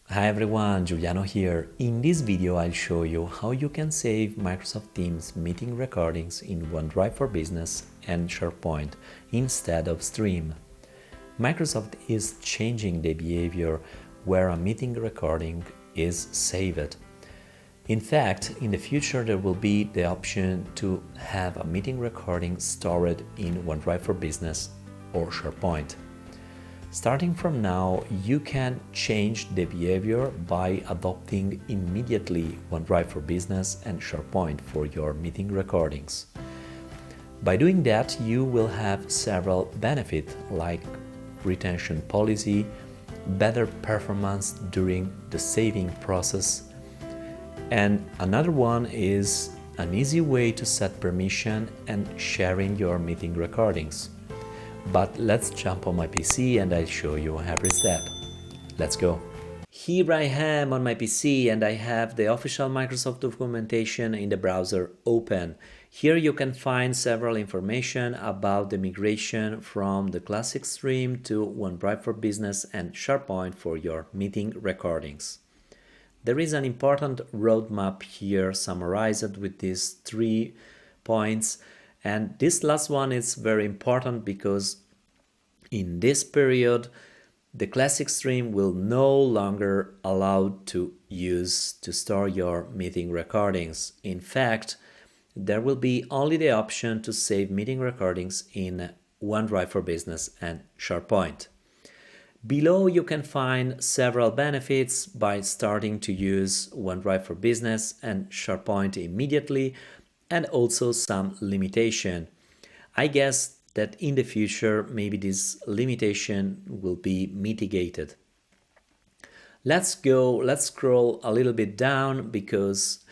Hi everyone, Giuliano here. In this video I'll show you how you can save Microsoft Teams meeting recordings in OneDrive for Business and SharePoint instead of Stream. Microsoft is changing the behavior where a meeting recording is saved. In fact, in the future there will be the option to have a meeting recording stored in OneDrive for Business or SharePoint. Starting from now, you can change the behavior by adopting immediately OneDrive for Business and SharePoint for your meeting recordings. By doing that, you will have several benefits like retention policy, better performance during the saving process, and another one is an easy way to set permission and sharing your meeting recordings. But let's jump on my PC and I'll show you every step. Let's go. Here I am on my PC and I have the official Microsoft documentation in the browser open. Here you can find several information about the migration from the classic Stream to OneDrive for Business and SharePoint for your meeting recordings. There is an important roadmap here summarized with these 3 points. And this last one is very important because in this period, the classic Stream will no longer allow to store your meeting recordings. In fact, there will be only the option to save meeting recordings in OneDrive for Business and SharePoint. Below you can find several benefits by starting to use OneDrive for Business and SharePoint immediately, and also some limitation. I guess that in the future maybe this limitation will be mitigated. Let's scroll a little bit down because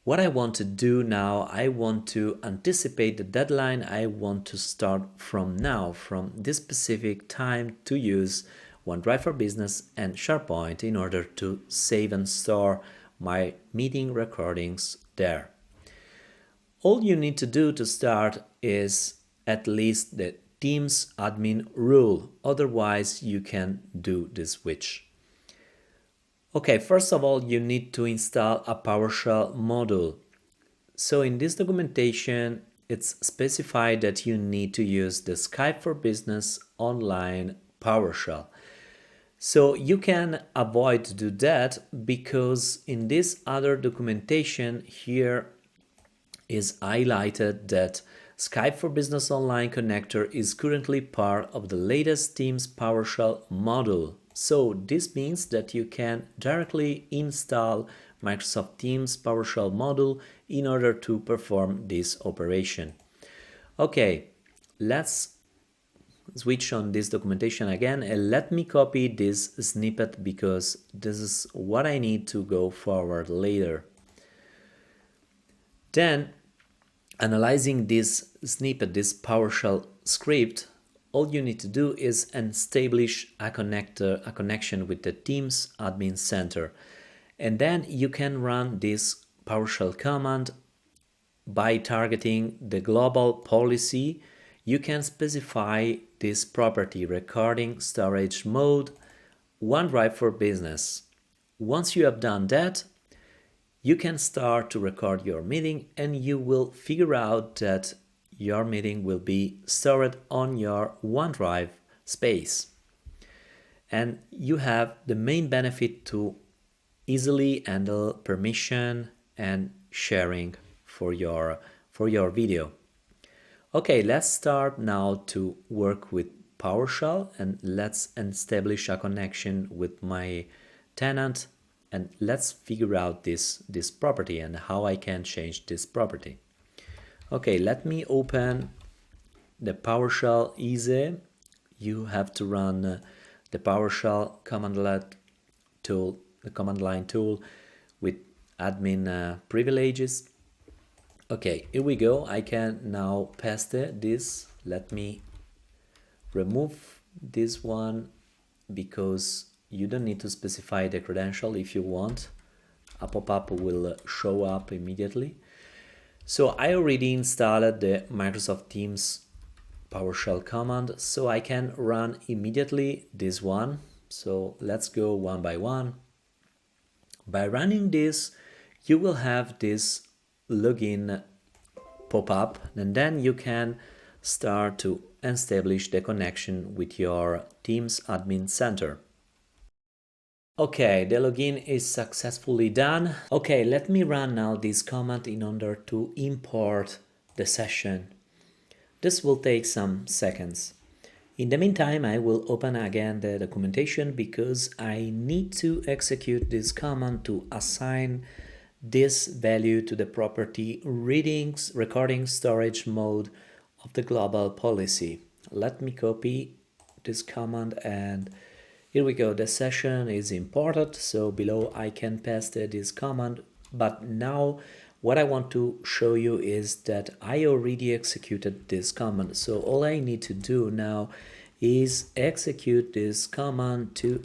what I want to do now, I want to anticipate the deadline. I want to start from now, from this specific time, to use OneDrive for Business and SharePoint in order to save and store my meeting recordings there. All you need to do to start is at least the Teams admin rule, otherwise you can do the switch. Okay, first of all, you need to install a PowerShell module. So in this documentation, it's specified that you need to use the Skype for Business online PowerShell. So you can avoid to do that because in this other documentation here is highlighted that Skype for Business Online connector is currently part of the latest Teams PowerShell module. So this means that you can directly install Microsoft Teams PowerShell module in order to perform this operation. Okay, let's switch on this documentation again and let me copy this snippet because this is what I need to go forward later. Then, analyzing this snippet, this PowerShell script, all you need to do is establish a connection with the Teams Admin Center. And then you can run this PowerShell command by targeting the global policy. You can specify this property, recording storage mode, OneDrive for Business. Once you have done that, you can start to record your meeting and you will figure out that your meeting will be stored on your OneDrive space. And you have the main benefit to easily handle permission and sharing for your video. Okay, let's start now to work with PowerShell and let's establish a connection with my tenant. And let's figure out this property and how I can change this property. Okay, let me open the PowerShell easy. You have to run the PowerShell command line tool with admin privileges. Okay, here we go. I can now paste this. Let me remove this one because you don't need to specify the credential if you want. A pop-up will show up immediately. So I already installed the Microsoft Teams PowerShell command, so I can run immediately this one. So let's go one by one. By running this, you will have this login pop up, and then you can start to establish the connection with your Teams admin center. Okay, the login is successfully done. Okay, let me run now this command in order to import the session. This will take some seconds. In the meantime, I will open again the documentation because I need to execute this command to assign this value to the property readings, recording storage mode of the global policy. Let me copy this command, and here we go. The session is imported, so below I can paste this command, but now what I want to show you is that I already executed this command. So all I need to do now is execute this command to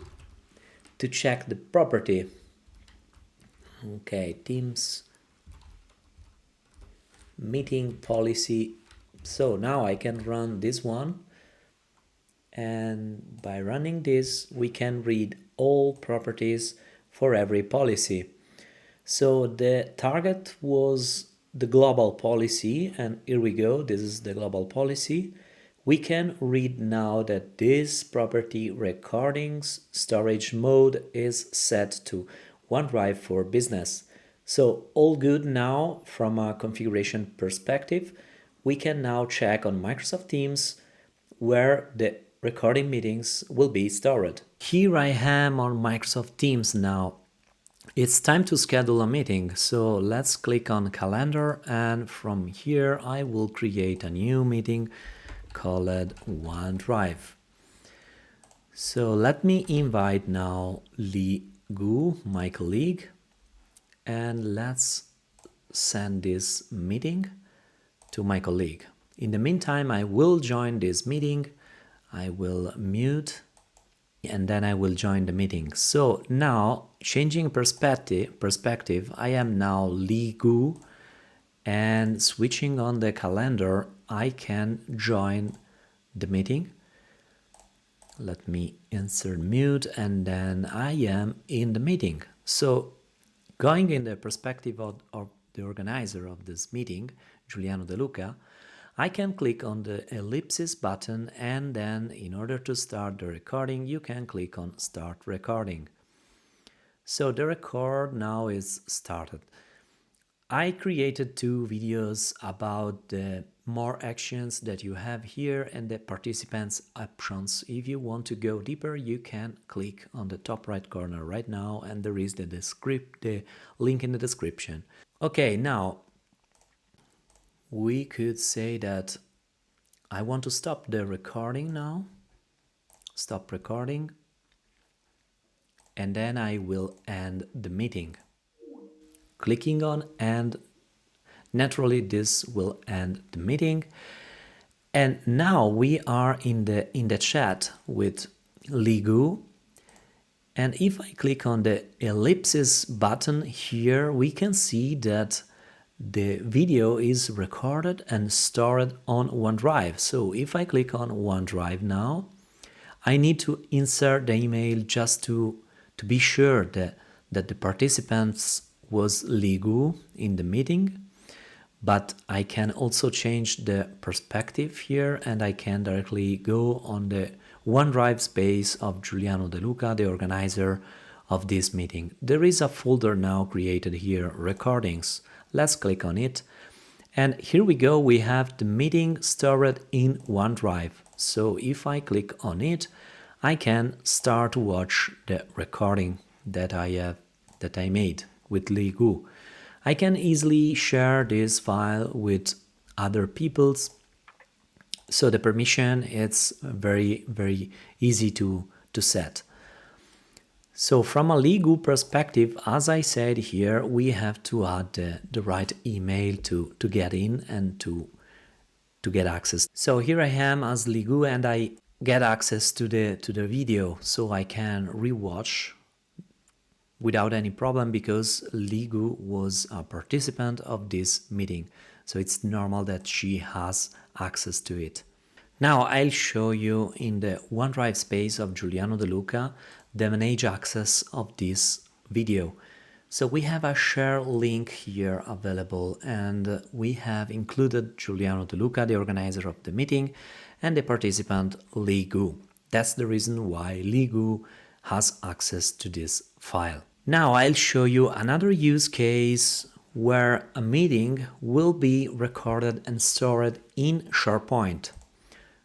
check the property. Okay, Teams meeting policy. So now I can run this one, and by running this we can read all properties for every policy. So the target was the global policy, and here we go, this is the global policy. We can read now that this property recordings storage mode is set to OneDrive for Business. So all good now from a configuration perspective. We can now check on Microsoft Teams where the recording meetings will be stored. Here I am on Microsoft Teams now. It's time to schedule a meeting, so let's click on calendar, and from here I will create a new meeting called OneDrive. So let me invite now Li Gu, my colleague, and let's send this meeting to my colleague. In the meantime, I will join this meeting. I will mute and then I will join the meeting. So now, changing perspective, I am now Li Gu, and switching on the calendar, I can join the meeting. Let me insert mute, and then I am in the meeting. So going in the perspective of the organizer of this meeting, Giuliano de Luca, I can click on the ellipsis button, and then in order to start the recording, you can click on Start Recording. So the record now is started. I created 2 videos about the more actions that you have here and the participants options. If you want to go deeper, you can click on the top right corner right now, and there is the link in the description. Okay, now we could say that I want to stop the recording now. Stop recording. And then I will end the meeting. Clicking on end, naturally this will end the meeting. And now we are in the chat with Li Gu. And if I click on the ellipsis button here, we can see that the video is recorded and stored on OneDrive. So if I click on OneDrive now, I need to insert the email just to be sure that the participants was Li Gu in the meeting. But I can also change the perspective here, and I can directly go on the OneDrive space of Giuliano de Luca, the organizer of this meeting. There is a folder now created here, recordings. Let's click on it. And here we go, we have the meeting stored in OneDrive. So if I click on it, I can start to watch the recording that I made with Li Gu. I can easily share this file with other people's. So the permission, it's very, very easy to set. So from a Li Gu perspective, as I said here, we have to add the right email to get in and to get access. So here I am as Li Gu, and I get access to the video, so I can rewatch without any problem, because Li Gu was a participant of this meeting. So it's normal that she has access to it. Now I'll show you in the OneDrive space of Giuliano de Luca the manage access of this video. So we have a share link here available, and we have included Giuliano de Luca, the organizer of the meeting, and the participant Ligu. That's the reason why Ligu has access to this file. Now I'll show you another use case where a meeting will be recorded and stored in SharePoint.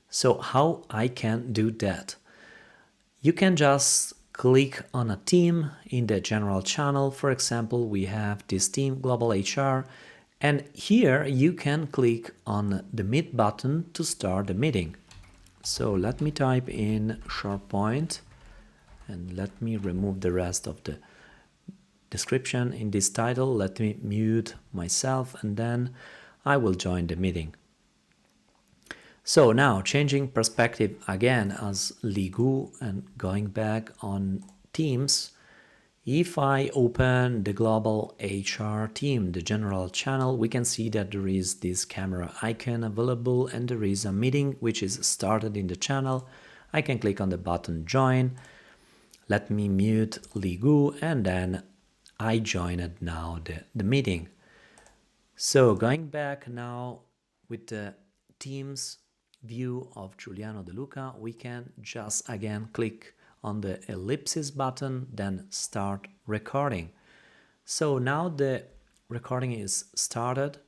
So how I can do that? You can just click on a team in the general channel. For example, we have this team, Global HR, and here you can click on the Meet button to start the meeting. So let me type in SharePoint and let me remove the rest of the description in this title. Let me mute myself and then I will join the meeting. So now changing perspective again as Ligu and going back on Teams, if I open the Global HR team, the general channel, we can see that there is this camera icon available and there is a meeting which is started in the channel. I can click on the button Join. Let me mute Ligu and then I joined now the meeting. So going back now with the Teams view of Giuliano de Luca, we can just again click on the ellipsis button, then start recording. So now the recording is started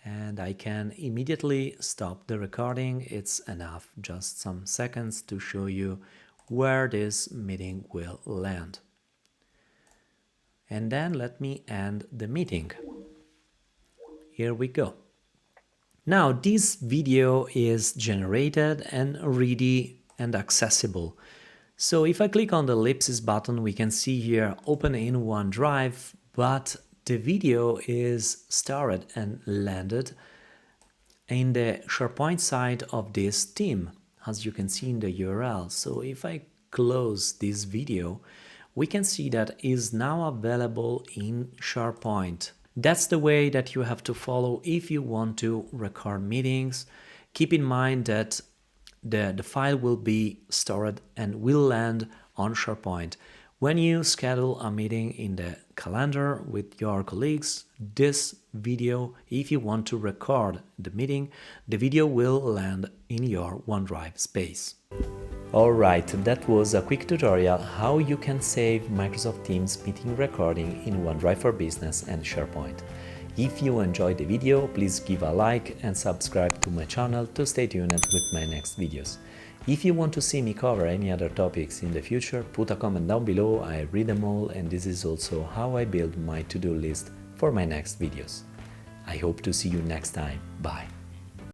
and I can immediately stop the recording. It's enough, just some seconds to show you where this meeting will land. And then let me end the meeting. Here we go. Now this video is generated and ready and accessible. So if I click on the ellipsis button, we can see here open in OneDrive, but the video is started and landed in the SharePoint side of this team, as you can see in the URL. So if I close this video, we can see that it is now available in SharePoint. That's the way that you have to follow if you want to record meetings. Keep in mind that the file will be stored and will land on SharePoint. When you schedule a meeting in the calendar with your colleagues, this video, if you want to record the meeting, the video will land in your OneDrive space. Alright, that was a quick tutorial how you can save Microsoft Teams meeting recording in OneDrive for Business and SharePoint. If you enjoyed the video, please give a like and subscribe to my channel to stay tuned with my next videos. If you want to see me cover any other topics in the future, put a comment down below, I read them all, and this is also how I build my to-do list for my next videos. I hope to see you next time. Bye.